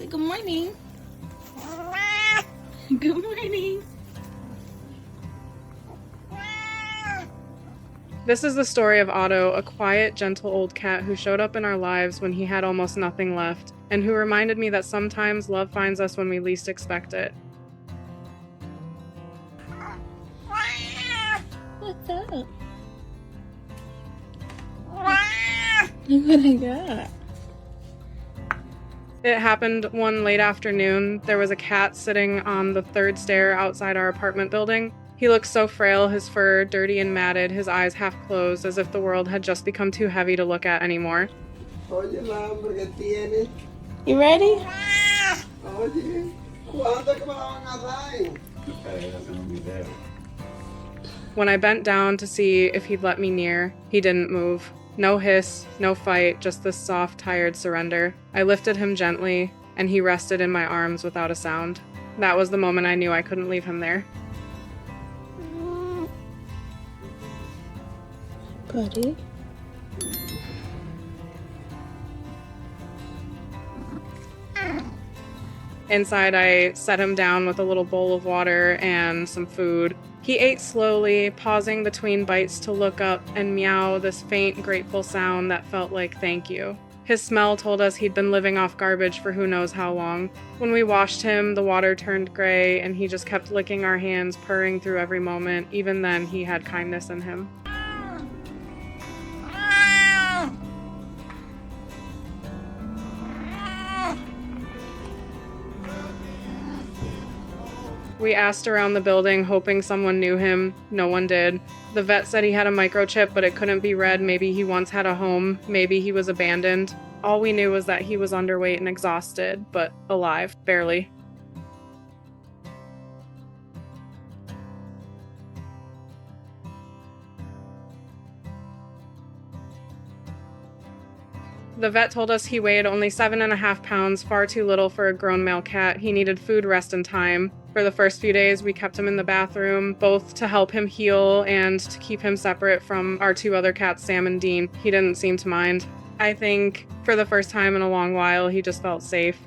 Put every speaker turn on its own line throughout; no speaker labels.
Say good morning. Good morning.
This is the story of Otto, a quiet, gentle old cat who showed up in our lives when he had almost nothing left, and who reminded me that sometimes love finds us when we least expect it.
What's up? Look what I got.
It happened one late afternoon. There was a cat sitting on the third stair outside our apartment building. He looked so frail, his fur dirty and matted, his eyes half closed, as if the world had just become too heavy to look at anymore.
You ready?
When I bent down to see if he'd let me near, he didn't move. No hiss, no fight, just this soft, tired surrender. I lifted him gently, and he rested in my arms without a sound. That was the moment I knew I couldn't leave him there.
Buddy.
Inside, I set him down with a little bowl of water and some food. He ate slowly, pausing between bites to look up and meow this faint, grateful sound that felt like thank you. His smell told us he'd been living off garbage for who knows how long. When we washed him, the water turned gray, and he just kept licking our hands, purring through every moment. Even then, he had kindness in him. We asked around the building, hoping someone knew him. No one did. The vet said he had a microchip, but it couldn't be read. Maybe he once had a home. Maybe he was abandoned. All we knew was that he was underweight and exhausted, but alive, barely. The vet told us he weighed only 7.5 pounds, far too little for a grown male cat. He needed food, rest, and time. For the first few days, we kept him in the bathroom, both to help him heal and to keep him separate from our two other cats, Sam and Dean. He didn't seem to mind. I think for the first time in a long while, he just felt safe.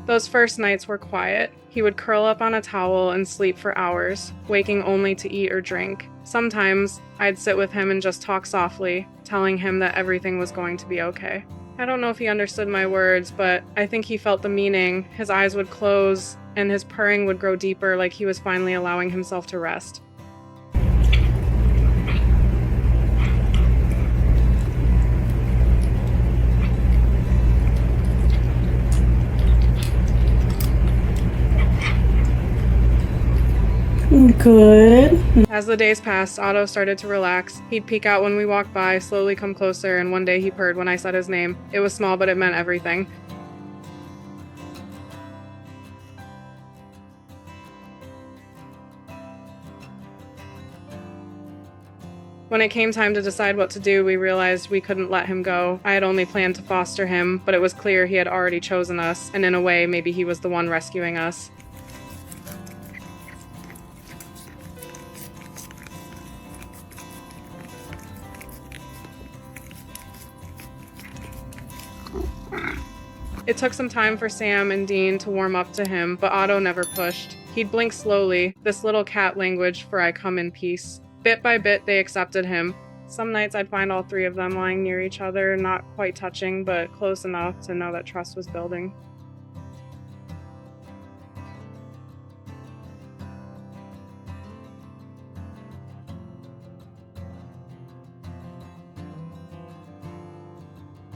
Those first nights were quiet. He would curl up on a towel and sleep for hours, waking only to eat or drink. Sometimes, I'd sit with him and just talk softly, telling him that everything was going to be okay. I don't know if he understood my words, but I think he felt the meaning. His eyes would close, and his purring would grow deeper, like he was finally allowing himself to rest.
Good.
As the days passed, Otto started to relax. He'd peek out when we walked by, slowly come closer, and one day he purred when I said his name. It was small, but it meant everything. When it came time to decide what to do, we realized we couldn't let him go. I had only planned to foster him, but it was clear he had already chosen us, and in a way, maybe he was the one rescuing us. It took some time for Sam and Dean to warm up to him, but Otto never pushed. He'd blink slowly, this little cat language for I come in peace. Bit by bit, they accepted him. Some nights I'd find all three of them lying near each other, not quite touching, but close enough to know that trust was building.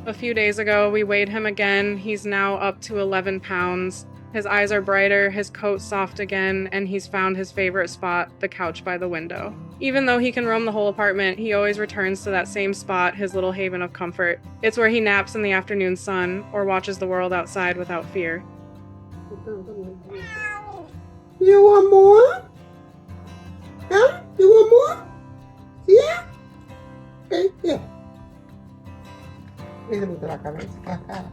A few days ago, we weighed him again. He's now up to 11 pounds. His eyes are brighter, his coat soft again, and he's found his favorite spot, the couch by the window. Even though he can roam the whole apartment, he always returns to that same spot, his little haven of comfort. It's where he naps in the afternoon sun, or watches the world outside without fear.
You want more? Huh? You want more? Yeah? Okay, yeah. Déjame la cabeza.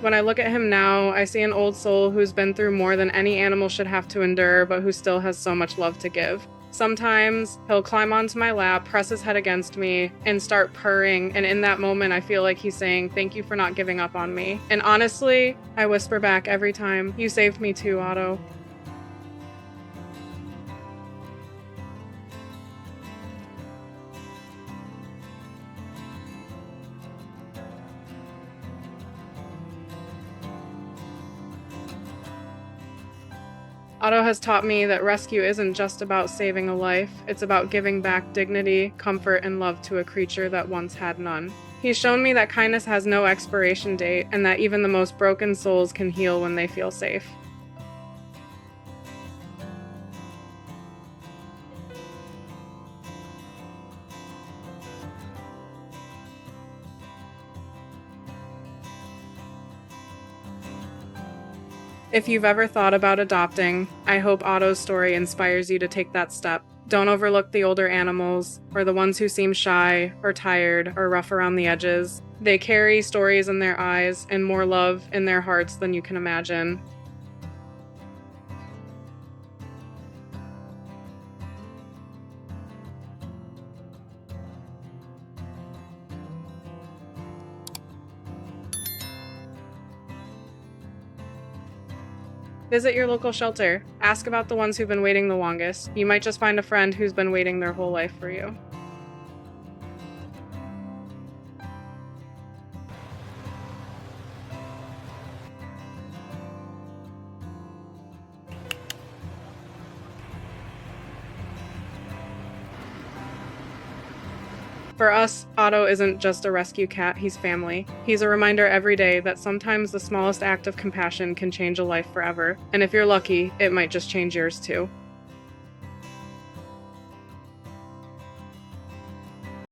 When I look at him now, I see an old soul who's been through more than any animal should have to endure, but who still has so much love to give. Sometimes he'll climb onto my lap, press his head against me, and start purring, and in that moment I feel like he's saying, "Thank you for not giving up on me." And honestly, I whisper back every time, "You saved me too, Otto." Otto has taught me that rescue isn't just about saving a life, it's about giving back dignity, comfort, and love to a creature that once had none. He's shown me that kindness has no expiration date, and that even the most broken souls can heal when they feel safe. If you've ever thought about adopting, I hope Otto's story inspires you to take that step. Don't overlook the older animals, or the ones who seem shy, or tired, or rough around the edges. They carry stories in their eyes and more love in their hearts than you can imagine. Visit your local shelter. Ask about the ones who've been waiting the longest. You might just find a friend who's been waiting their whole life for you. For us, Otto isn't just a rescue cat, he's family. He's a reminder every day that sometimes the smallest act of compassion can change a life forever, and if you're lucky, it might just change yours too.